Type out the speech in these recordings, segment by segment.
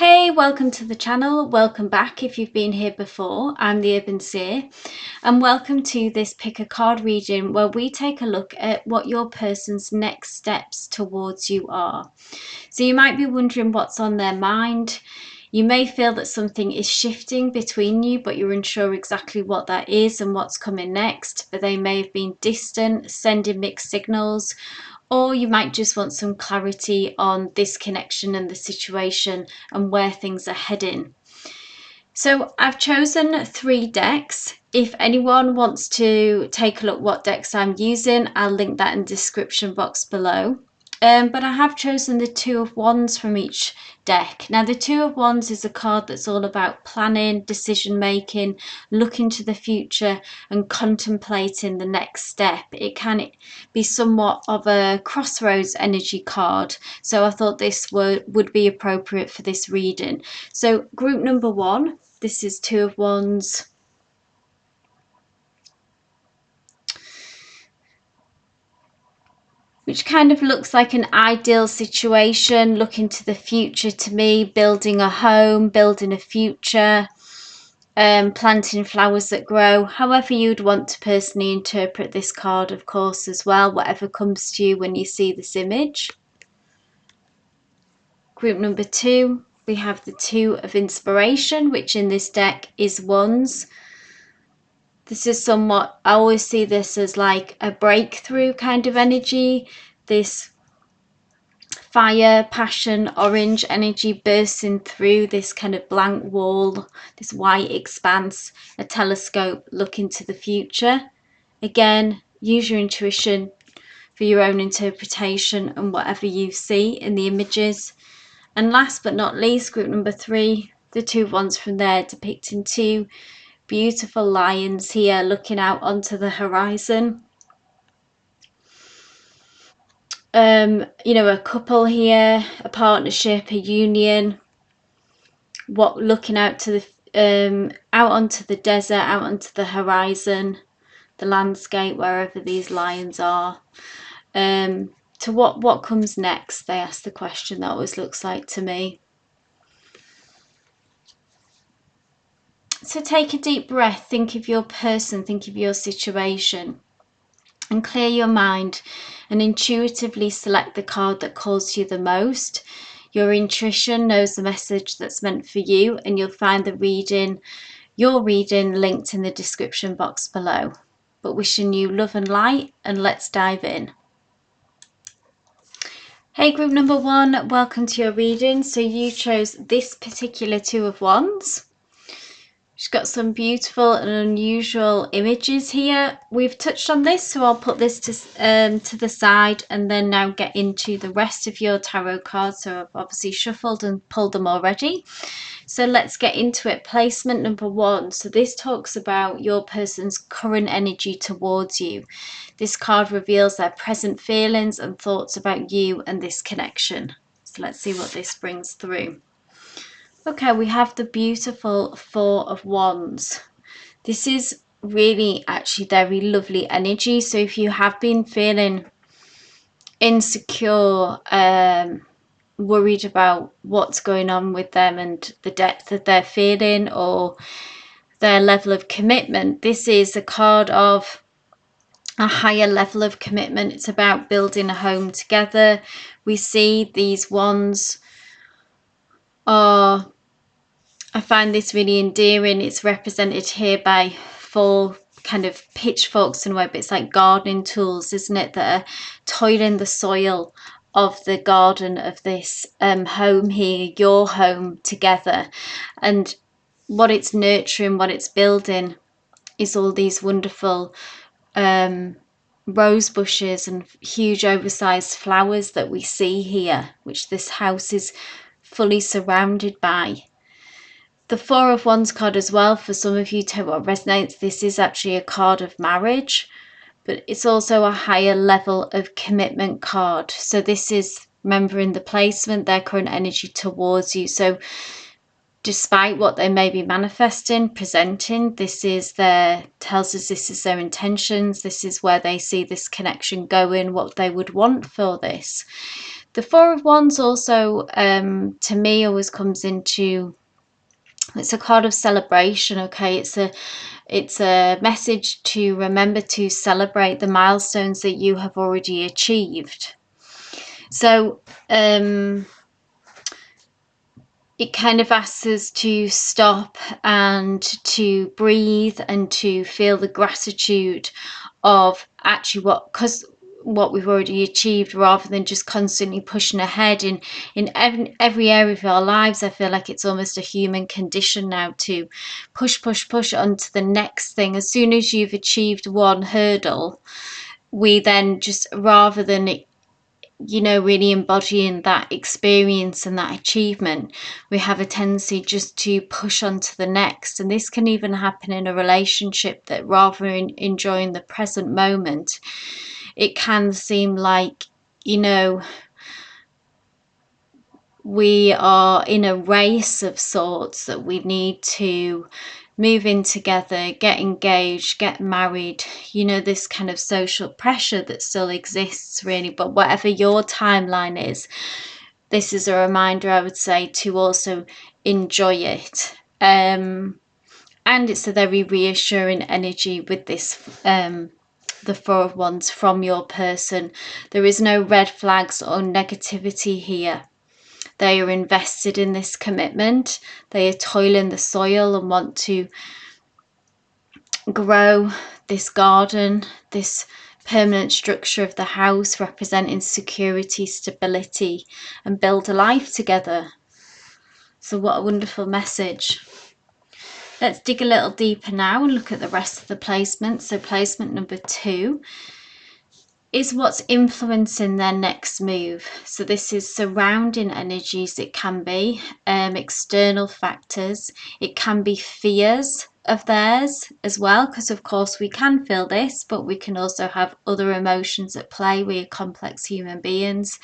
Hey, welcome to the channel. Welcome back if you've been here before. I'm the Urban Seer, and welcome to this pick a card reading where we take a look at what your person's next steps towards you are. So you might be wondering what's on their mind. You may feel that something is shifting between you, but you're unsure exactly what that is and what's coming next. But they may have been distant, sending mixed signals, or you might just want some clarity on this connection and the situation and where things are heading. So I've chosen 3 decks. If anyone wants to take a look what decks I'm using, I'll link that in the description box below. But I have chosen the Two of Wands from each deck. Now the Two of Wands is a card that's all about planning, decision making, looking to the future and contemplating the next step. It can be somewhat of a crossroads energy card, so I thought this would be appropriate for this reading. So group number 1, this is Two of Wands. Which kind of looks like an ideal situation, looking to the future to me, building a home, building a future, planting flowers that grow, however you'd want to personally interpret this card, of course, as well, whatever comes to you when you see this image. Group number 2, we have the Two of Inspiration, which in this deck is Wands. This is somewhat, I always see this as like a breakthrough kind of energy. This fire, passion, orange energy bursting through this kind of blank wall, this white expanse, a telescope looking to the future. Again, use your intuition for your own interpretation and whatever you see in the images. And last but not least, group number 3, the Two of Wands from there, depicting 2 beautiful lions here looking out onto the horizon. A couple here, a partnership, a union, looking out to the out onto the desert, out onto the horizon, the landscape, wherever these lions are. To what comes next, they ask the question. That always looks like to me. So take a deep breath, think of your person, think of your situation, and clear your mind and intuitively select the card that calls to you the most. Your intuition knows the message that's meant for you, and you'll find your reading linked in the description box below. But wishing you love and light, and let's dive in. Hey group number 1, welcome to your reading. So you chose this particular Two of Wands. She's got some beautiful and unusual images here. We've touched on this, so I'll put this to the side and then now get into the rest of your tarot cards. So I've obviously shuffled and pulled them already. So let's get into it. Placement number 1. So this talks about your person's current energy towards you. This card reveals their present feelings and thoughts about you and this connection. So let's see what this brings through. Okay, we have the beautiful Four of Wands. This is really actually very lovely energy. So if you have been feeling insecure, worried about what's going on with them and the depth that they're feeling or their level of commitment, this is a card of a higher level of commitment. It's about building a home together. We see these wands are, I find this really endearing. It's represented here by 4 kind of pitchforks and web. It's like gardening tools, isn't it, that are toiling the soil of the garden of this home here, your home together. And what it's nurturing, what it's building is all these wonderful rose bushes and huge oversized flowers that we see here, which this house is fully surrounded by. The Four of Wands card as well, for some of you, to what resonates, this is actually a card of marriage, but it's also a higher level of commitment card. So this is, remembering the placement, their current energy towards you. So despite what they may be manifesting, presenting, this is tells us this is their intentions. This is where they see this connection going, what they would want for this. The Four of Wands also, to me, always comes into, it's a card of celebration. Okay, it's a message to remember to celebrate the milestones that you have already achieved. So it kind of asks us to stop and to breathe and to feel the gratitude of actually what we've already achieved, rather than just constantly pushing ahead in every area of our lives. I feel like it's almost a human condition now to push onto the next thing. As soon as you've achieved one hurdle, we then just, rather than really embodying that experience and that achievement, we have a tendency just to push on to the next. And this can even happen in a relationship, that rather than enjoying the present moment, it can seem like, we are in a race of sorts, that we need to move in together, get engaged, get married, this kind of social pressure that still exists, really. But whatever your timeline is, this is a reminder, I would say, to also enjoy it. And it's a very reassuring energy with this, the Four of Wands from your person. There is no red flags or negativity here. They are invested in this commitment. They are toiling the soil and want to grow this garden, this permanent structure of the house, representing security, stability, and build a life together. So what a wonderful message. Let's dig a little deeper now and look at the rest of the placement. So placement number 2 is what's influencing their next move. So this is surrounding energies. It can be external factors. It can be fears of theirs as well, because of course we can feel this, but we can also have other emotions at play. We are complex human beings.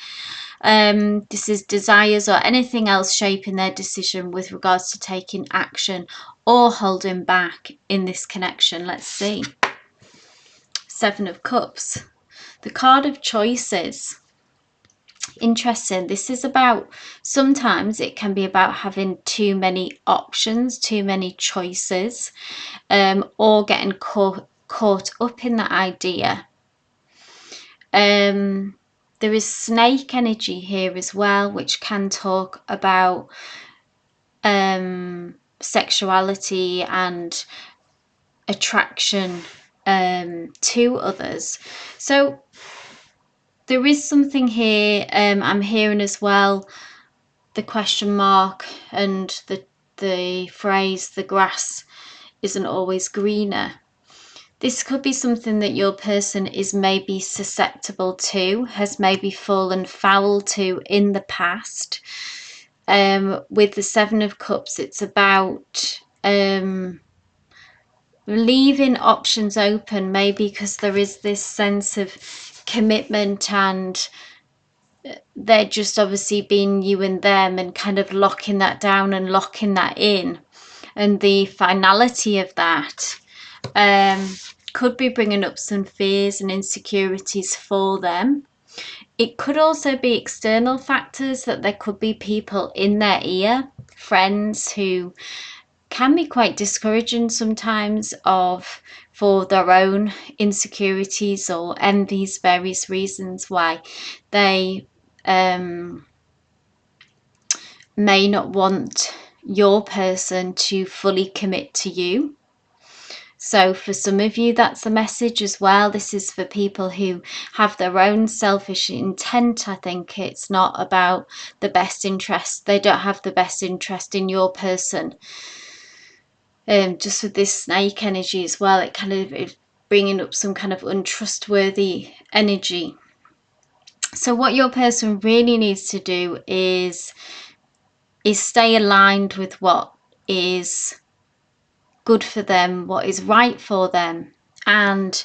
This is desires or anything else shaping their decision with regards to taking action or holding back in this connection. Let's see. Seven of Cups. The card of choices. Interesting. This is about, sometimes it can be about having too many options, too many choices, or getting caught up in that idea. There is snake energy here as well, which can talk about sexuality and attraction to others. So there is something here. I'm hearing as well the question mark and the phrase, the grass isn't always greener. This could be something that your person is maybe susceptible to, has maybe fallen foul to in the past. With the Seven of Cups, it's about leaving options open, maybe because there is this sense of commitment, and they're just obviously being you and them, and kind of locking that down and locking that in. And the finality of that could be bringing up some fears and insecurities for them. It could also be external factors, that there could be people in their ear, friends, who can be quite discouraging sometimes for their own insecurities, or these various reasons why they may not want your person to fully commit to you. So for some of you, that's a message as well. This is for people who have their own selfish intent. I think it's not about the best interest. They don't have the best interest in your person. Just with this snake energy as well, it kind of is bringing up some kind of untrustworthy energy. So what your person really needs to do is stay aligned with what is good for them, what is right for them, and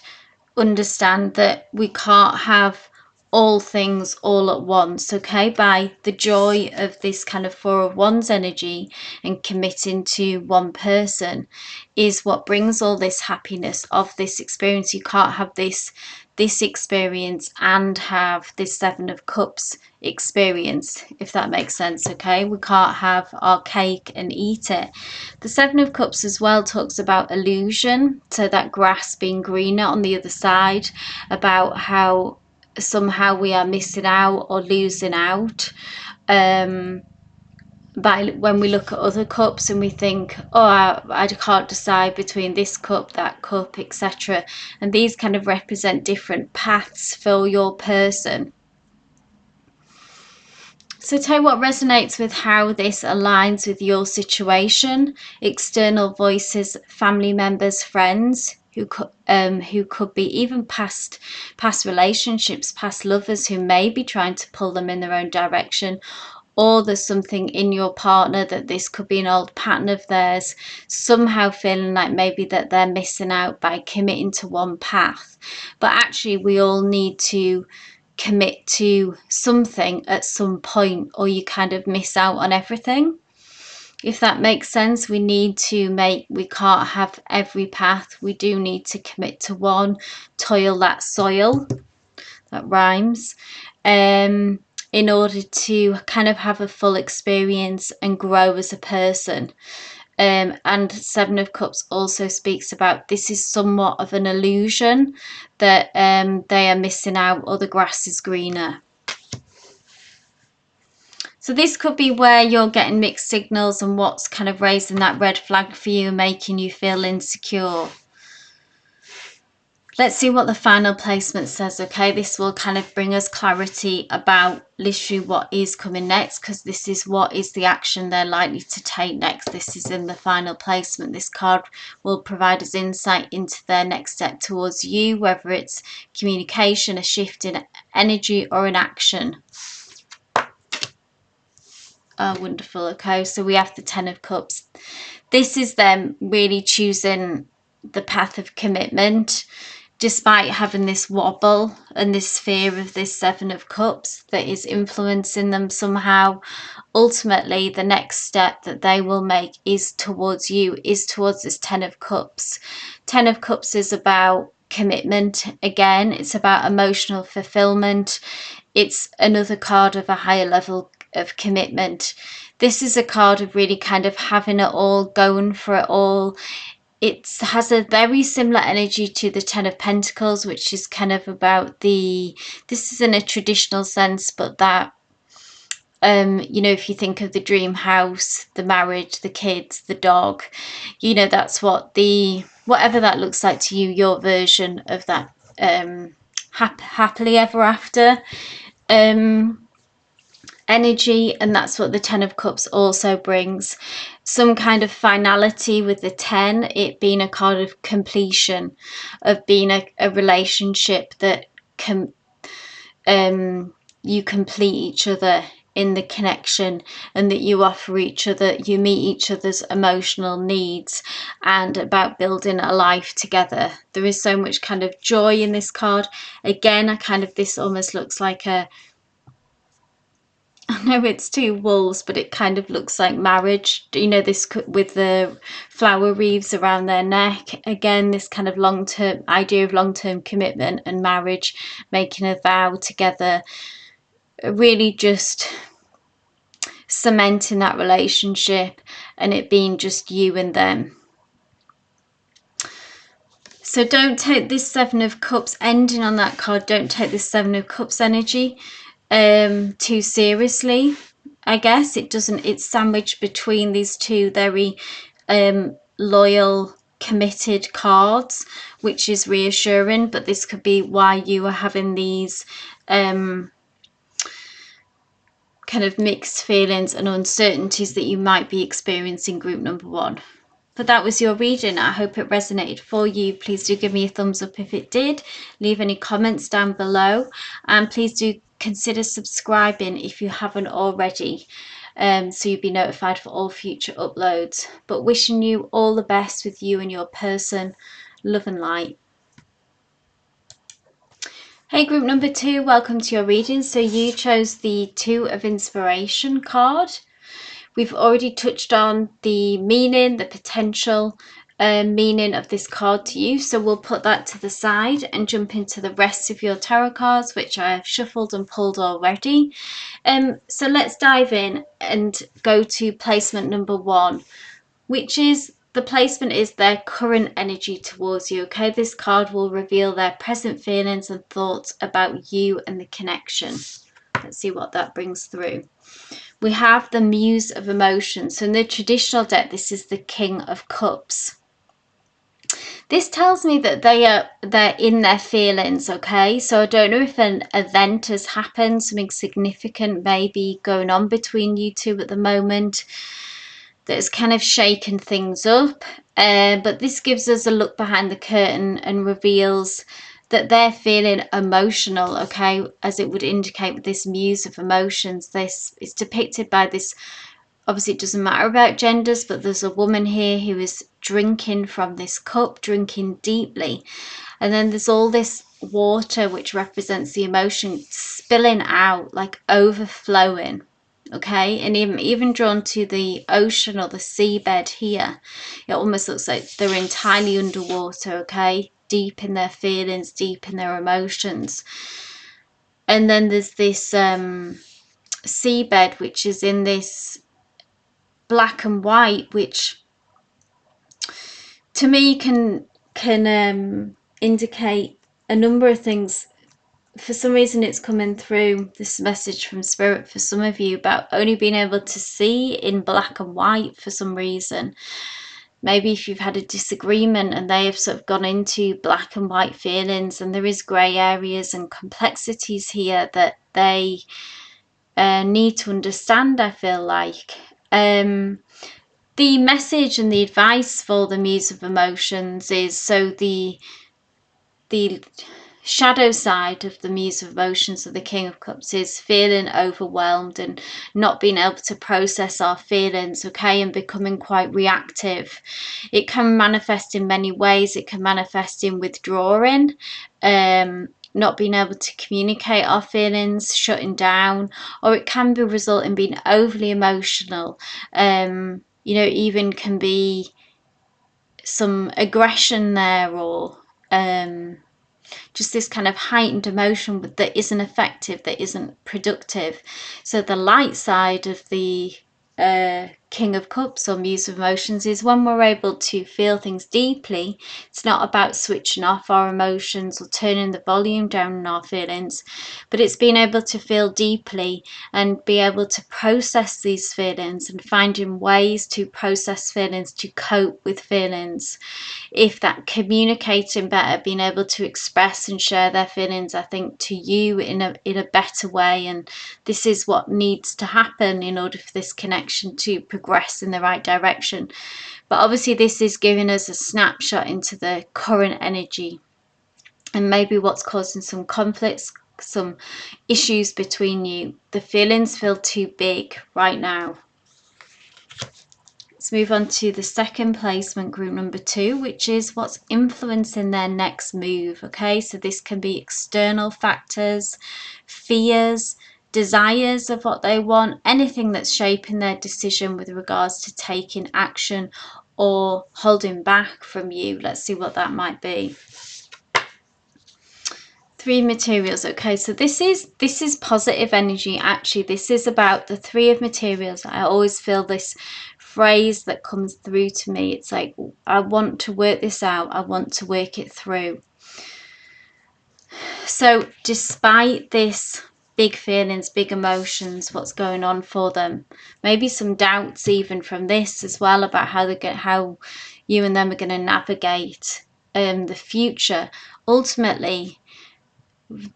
understand that we can't have all things all at once. Okay, by the joy of this kind of Four of Wands energy and committing to one person is what brings all this happiness of this experience. You can't have this this experience and have this Seven of Cups experience, if that makes sense. Okay, we can't have our cake and eat it. The Seven of Cups as well talks about illusion, so that grass being greener on the other side, about how somehow we are missing out or losing out. By when we look at other cups and we think, oh, I can't decide between this cup, that cup, etc. And these kind of represent different paths for your person. So tell you what resonates with how this aligns with your situation: external voices, family members, friends who could be even past relationships, past lovers who may be trying to pull them in their own direction. Or there's something in your partner that this could be an old pattern of theirs, somehow feeling like maybe that they're missing out by committing to one path. But actually we all need to commit to something at some point, or you kind of miss out on everything, if that makes sense. We can't have every path. We do need to commit to one, toil that soil, that rhymes, in order to kind of have a full experience and grow as a person. And Seven of Cups also speaks about this is somewhat of an illusion, that they are missing out or the grass is greener. So this could be where you're getting mixed signals and what's kind of raising that red flag for you, making you feel insecure. Let's see what the final placement says. Okay, this will kind of bring us clarity about literally what is coming next, because this is what is the action they're likely to take next. This is in the final placement. This card will provide us insight into their next step towards you, whether it's communication, a shift in energy, or an action. Oh, wonderful. Okay, so we have the Ten of Cups. This is them really choosing the path of commitment, despite having this wobble and this fear of this Seven of Cups that is influencing them somehow. Ultimately, the next step that they will make is towards you, is towards this Ten of Cups. Ten of Cups is about commitment. Again, it's about emotional fulfillment. It's another card of a higher level of commitment. This is a card of really kind of having it all, going for it all. It has a very similar energy to the Ten of Pentacles, which is kind of about this is in a traditional sense, but that, you know, if you think of the dream house, the marriage, the kids, the dog, you know, that's what whatever that looks like to you, your version of that happily ever after energy. And that's what the Ten of Cups also brings, some kind of finality with the 10, it being a card of completion, of being a relationship that you complete each other in the connection, and that you offer each other, you meet each other's emotional needs, and about building a life together. There is so much kind of joy in this card. Again, this almost looks like I know it's two wolves, but it kind of looks like marriage. You know, this with the flower wreaths around their neck. Again, this kind of long-term idea of long-term commitment and marriage, making a vow together, really just cementing that relationship and it being just you and them. So don't take this Seven of Cups, ending on that card, don't take this Seven of Cups energy too seriously. I guess it's sandwiched between these two very loyal, committed cards, which is reassuring, but this could be why you are having these kind of mixed feelings and uncertainties that you might be experiencing, group number one. But that was your reading. I hope it resonated for you. Please do give me a thumbs up if it did. Leave any comments down below, and please do consider subscribing if you haven't already, so you'll be notified for all future uploads. But wishing you all the best with you and your person. Love and light. Hey, group number two, welcome to your reading. So you chose the Two of Inspiration card. We've already touched on the meaning, the potential, meaning of this card to you. So we'll put that to the side and jump into the rest of your tarot cards, which I have shuffled and pulled already. So let's dive in and go to placement number 1, which is the placement is their current energy towards you. Okay, this card will reveal their present feelings and thoughts about you and the connection. Let's see what that brings through. We have the Muse of Emotions. So in the traditional deck, this is the King of Cups. This tells me that they're in their feelings, okay? So I don't know if an event has happened, something significant maybe going on between you two at the moment that's kind of shaken things up. But this gives us a look behind the curtain and reveals that they're feeling emotional, okay? As it would indicate with this Muse of Emotions. This is depicted by this. Obviously, it doesn't matter about genders, but there's a woman here who is drinking from this cup, drinking deeply. And then there's all this water, which represents the emotion spilling out, like overflowing. Okay, and even drawn to the ocean or the seabed here, it almost looks like they're entirely underwater, okay? Deep in their feelings, deep in their emotions. And then there's this seabed, which is in this black and white, which to me can indicate a number of things. For some reason it's coming through, this message from Spirit, for some of you, about only being able to see in black and white for some reason. Maybe if you've had a disagreement and they have sort of gone into black and white feelings, and there is grey areas and complexities here that they need to understand, I feel like. The message and the advice for the Muse of Emotions is, so the shadow side of the Muse of Emotions of the King of Cups is feeling overwhelmed and not being able to process our feelings, okay, and becoming quite reactive. It can manifest in many ways. It can manifest in withdrawing, not being able to communicate our feelings, shutting down, or it can be result in being overly emotional. Even can be some aggression there, or just this kind of heightened emotion that isn't effective, that isn't productive. So the light side of the King of Cups or Muse of Emotions is when we're able to feel things deeply. It's not about switching off our emotions or turning the volume down on our feelings, but it's being able to feel deeply and be able to process these feelings and finding ways to process feelings, to cope with feelings. If that communicating better, being able to express and share their feelings, I think, to you in a better way. And this is what needs to happen in order for this connection to progress in the right direction. But obviously this is giving us a snapshot into the current energy and maybe what's causing some conflicts, some issues between you. The feelings feel too big right now. Let's move on to the second placement, group number 2, which is what's influencing their next move. Okay, so this can be external factors, fears, desires of what they want, anything that's shaping their decision with regards to taking action or holding back from you. Let's see what that might be. 3 materials. Okay, so this is positive energy. Actually, this is about the 3 of materials. I always feel this phrase that comes through to me. It's like, I want to work this out. I want to work it through. So despite this big feelings, big emotions, what's going on for them, maybe some doubts even from this as well about how you and them are going to navigate the future. Ultimately,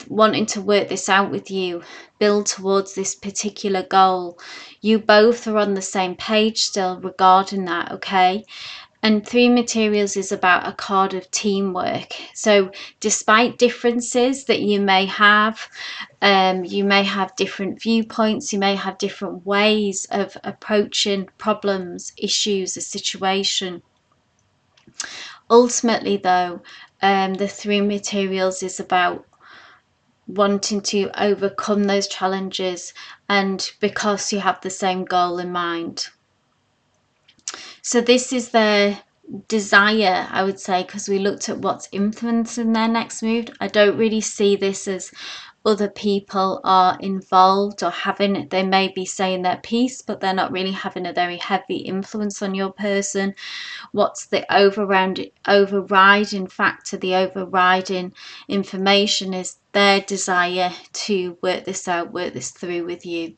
wanting to work this out with you, build towards this particular goal. You both are on the same page still regarding that, okay? And 3 materials is about a card of teamwork. So despite differences that you may have different viewpoints, you may have different ways of approaching problems, issues, a situation. Ultimately though, the 3 materials is about wanting to overcome those challenges, and because you have the same goal in mind. So this is desire, I would say, because we looked at what's influencing their next move. I don't really see this as other people are involved or having, they may be saying their piece, but they're not really having a very heavy influence on your person. What's the overriding factor, the overriding information is their desire to work this out, work this through with you.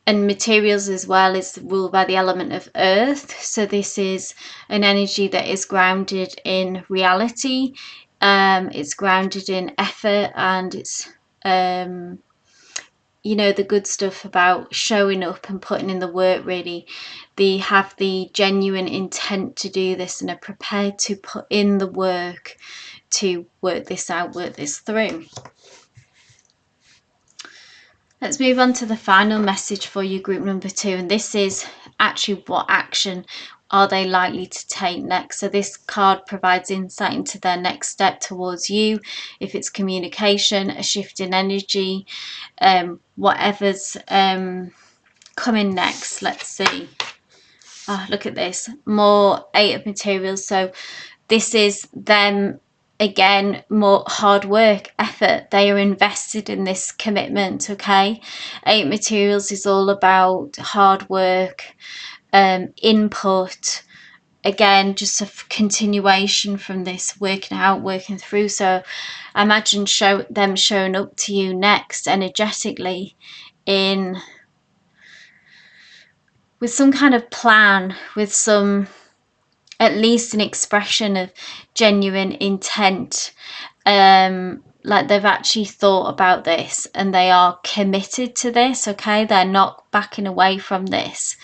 And materials as well is ruled by the element of earth, so this is an energy that is grounded in reality. It's grounded in effort, and it's you know, the good stuff about showing up and putting in the work. Really, they have the genuine intent to do this and are prepared to put in the work to work this out, work this through. Let's move on to the final message for you, group number 2, and this is actually what action are they likely to take next. So this card provides insight into their next step towards you. If it's communication, a shift in energy, whatever's coming next. Let's see. Oh, look at this, more 8 of materials. So this is them again, more hard work, effort. They are invested in this commitment. Okay, 8 materials is all about hard work, input. Again, just a continuation from this, working out, working through. So I imagine them showing up to you next energetically in with some kind of plan, with some, at least an expression of genuine intent. Like they've actually thought about this and they are committed to this. Okay, they're not backing away from this.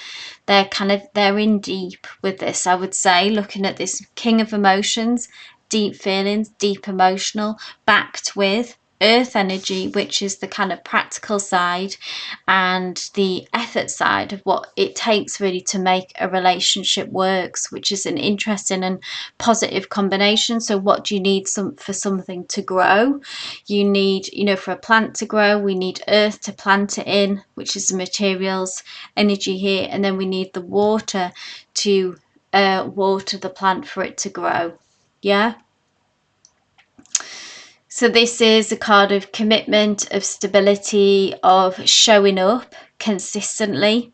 They're in deep with this, I would say, looking at this king of emotions, deep feelings, deep emotional, backed with earth energy, which is the kind of practical side and the effort side of what it takes really to make a relationship works, which is an interesting and positive combination. So what do you need for something to grow? You need, you know, for a plant to grow, we need earth to plant it in, which is the materials energy here, and then we need the water to water the plant for it to grow. Yeah. So this is a card of commitment, of stability, of showing up consistently.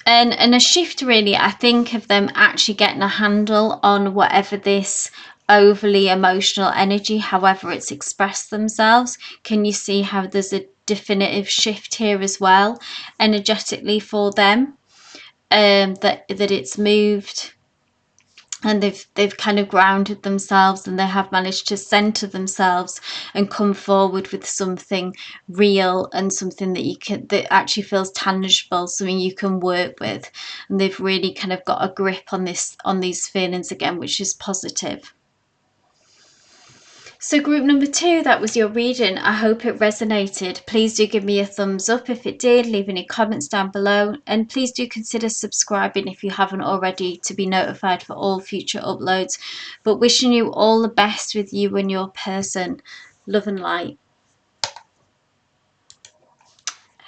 And a shift, really, I think, of them actually getting a handle on whatever this overly emotional energy, however it's expressed themselves. Can you see how there's a definitive shift here as well, energetically for them? That it's moved, and they've kind of grounded themselves, and they have managed to center themselves and come forward with something real and something that you can, that actually feels tangible, something you can work with. And they've really kind of got a grip on this, on these feelings again, which is positive. So group number 2, that was your reading. I hope it resonated. Please do give me a thumbs up if it did, leave any comments down below, and please do consider subscribing if you haven't already to be notified for all future uploads. But wishing you all the best with you and your person. Love and light.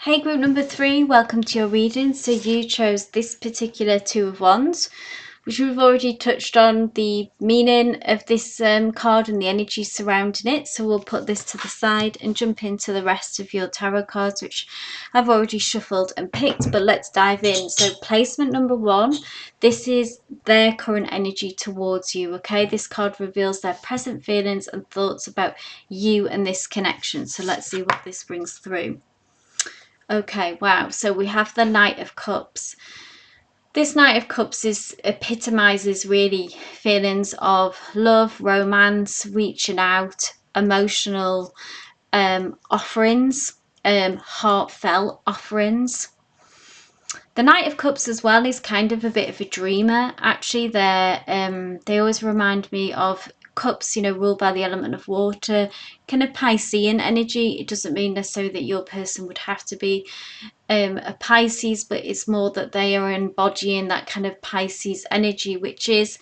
Hey group number 3, welcome to your reading. So you chose this particular 2 of Wands, which we've already touched on the meaning of this card and the energy surrounding it. So we'll put this to the side and jump into the rest of your tarot cards, which I've already shuffled and picked, but let's dive in. So placement number 1, this is their current energy towards you. Okay, this card reveals their present feelings and thoughts about you and this connection. So let's see what this brings through. Okay, wow, so we have the Knight of Cups. This Knight of Cups epitomizes really feelings of love, romance, reaching out, emotional offerings, heartfelt offerings. The Knight of Cups as well is kind of a bit of a dreamer. Actually, they always remind me of cups, you know, ruled by the element of water, kind of Piscean energy. It doesn't mean necessarily that your person would have to be a Pisces, but it's more that they are embodying that kind of Pisces energy, which is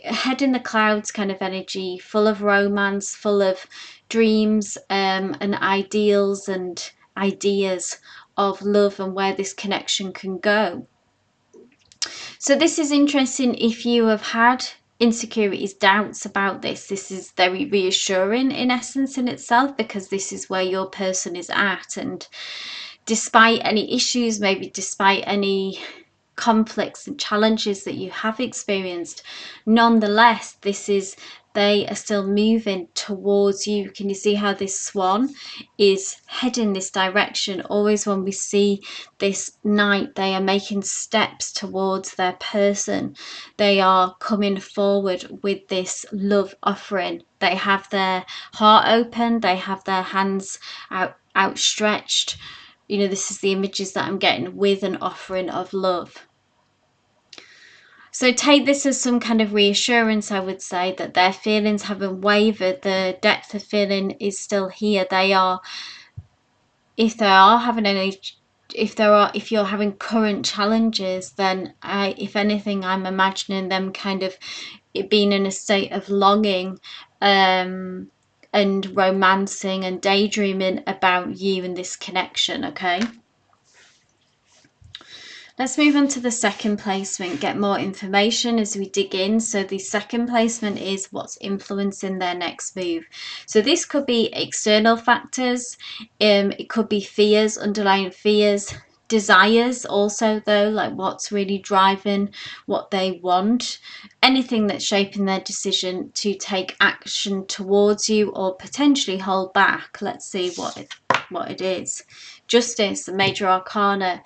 head in the clouds kind of energy, full of romance, full of dreams, and ideals and ideas of love and where this connection can go. So this is interesting if you have had insecurities, doubts about this. This is very reassuring in essence in itself, because this is where your person is at. And despite any issues, maybe despite any conflicts and challenges that you have experienced, nonetheless, they are still moving towards you. Can you see how this swan is heading this direction? Always when we see this knight, they are making steps towards their person. They are coming forward with this love offering. They have their heart open, they have their hands outstretched. You know, this is the images that I'm getting, with an offering of love. So take this as some kind of reassurance, I would say, that their feelings haven't wavered. The depth of feeling is still here. They are, if you're having current challenges, then if anything, I'm imagining them kind of being in a state of longing, and romancing and daydreaming about you and this connection. Okay. Let's move on to the second placement, get more information as we dig in. So the second placement is what's influencing their next move. So this could be external factors, it could be fears, underlying fears, desires also, though, like what's really driving what they want, anything that's shaping their decision to take action towards you or potentially hold back. Let's see what it is. Justice, the major arcana.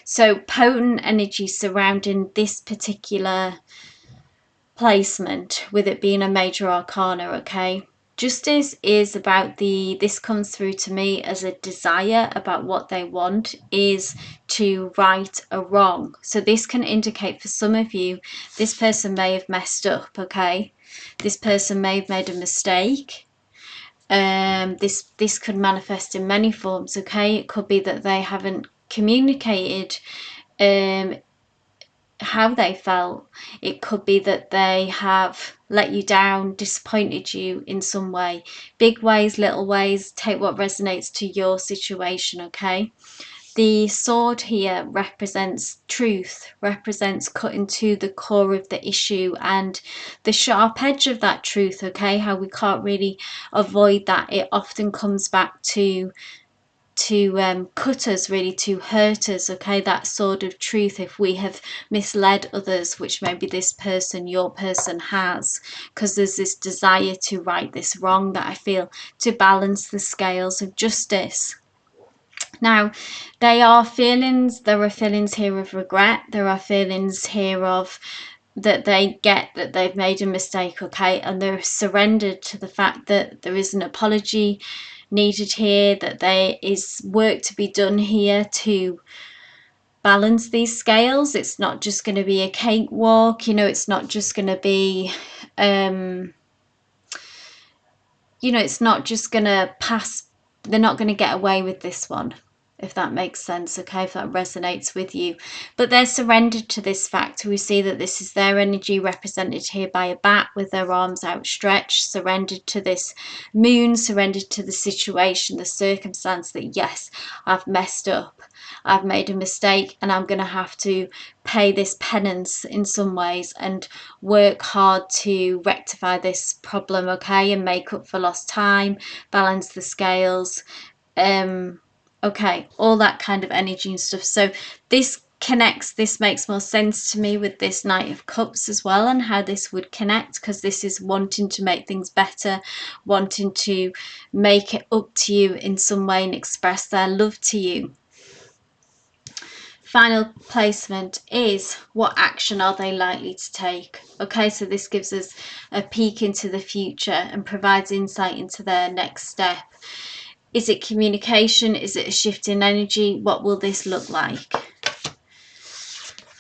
So potent energy surrounding this particular placement, with it being a major arcana. Okay. Justice is about this comes through to me as a desire about what they want is to right a wrong. So this can indicate for some of you, this person may have messed up. Okay. This person may have made a mistake. This could manifest in many forms. Okay. It could be that they haven't communicated how they felt. It could be that they have let you down, disappointed you in some way. Big ways, little ways, take what resonates to your situation. Okay. The sword here represents truth, represents cutting to the core of the issue and the sharp edge of that truth. Okay. How we can't really avoid that. It often comes back to cut us, really, to hurt us. Okay, that sword of truth, if we have misled others, which maybe this person, your person, has, because there's this desire to right this wrong that I feel, to balance the scales of justice. Now, there are feelings here of regret. There are feelings here of that they get that they've made a mistake. Okay, and they're surrendered to the fact that there is an apology needed here, that there is work to be done here to balance these scales. It's not just going to be a cakewalk, it's not just going to be it's not just going to pass. They're not going to get away with this one, if that makes sense. Okay, if that resonates with you. But they're surrendered to this fact. We see that this is their energy, represented here by a bat with their arms outstretched, surrendered to this moon, surrendered to the situation, the circumstance, that yes, I've messed up, I've made a mistake, and I'm going to have to pay this penance in some ways and work hard to rectify this problem. Okay, and make up for lost time, balance the scales, okay, all that kind of energy and stuff. So this makes more sense to me with this Knight of Cups as well, and how this would connect, because this is wanting to make things better, wanting to make it up to you in some way and express their love to you. Final placement is what action are they likely to take. Okay, so this gives us a peek into the future and provides insight into their next step. Is it communication? Is it a shift in energy? What will this look like?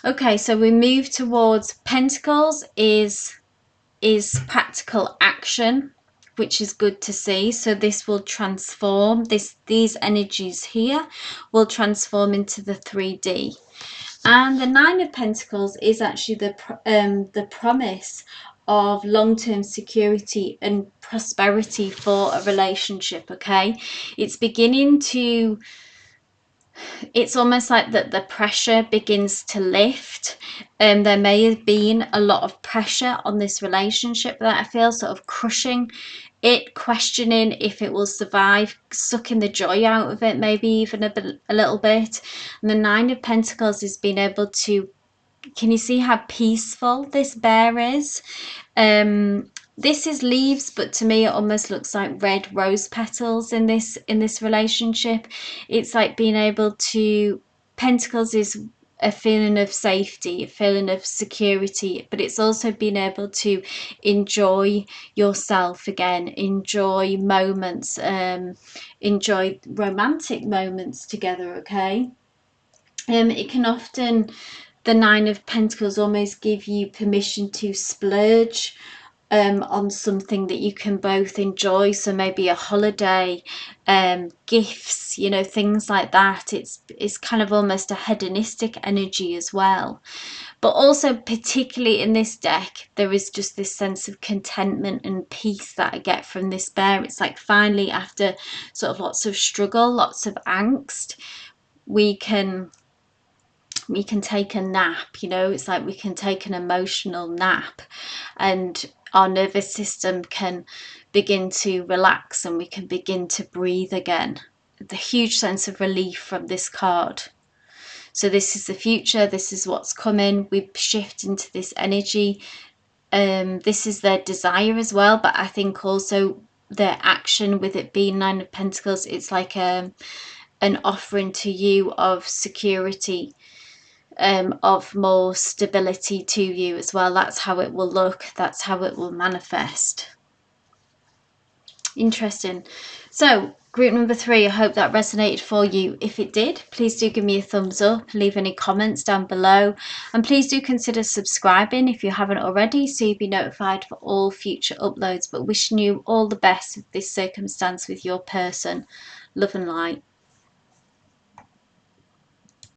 Okay, so we move towards Pentacles is practical action, which is good to see. So this will transform, these energies here will transform into the 3D. And the Nine of Pentacles is actually the promise of long-term security and prosperity for a relationship. Okay, it's beginning to it's almost like that the pressure begins to lift. There may have been a lot of pressure on this relationship that I feel sort of crushing it, questioning if it will survive, sucking the joy out of it, maybe even a little bit. And the Nine of Pentacles is being able to, can you see how peaceful this bear is? This is leaves, but to me it almost looks like red rose petals in this relationship. It's like being able to, Pentacles is a feeling of safety, a feeling of security, but it's also being able to enjoy yourself again, enjoy moments, enjoy romantic moments together. Okay. It can often, the Nine of Pentacles almost give you permission to splurge on something that you can both enjoy. So maybe a holiday, gifts, you know, things like that. It's kind of almost a hedonistic energy as well. But also, particularly in this deck, there is just this sense of contentment and peace that I get from this bear. It's like finally, after sort of lots of struggle, lots of angst, we can take a nap. You know, it's like we can take an emotional nap, and our nervous system can begin to relax and we can begin to breathe again. The huge sense of relief from this card. So this is the future, this is what's coming. We shift into this energy. This is their desire as well, but I think also their action, with it being Nine of Pentacles, it's like an offering to you of security, of more stability to you as well. That's how it will look, that's how it will manifest. Interesting. So group number 3, I hope that resonated for you. If it did, please do give me a thumbs up, leave any comments down below, and please do consider subscribing if you haven't already, so you'll be notified for all future uploads. But wishing you all the best with this circumstance with your person. Love and light.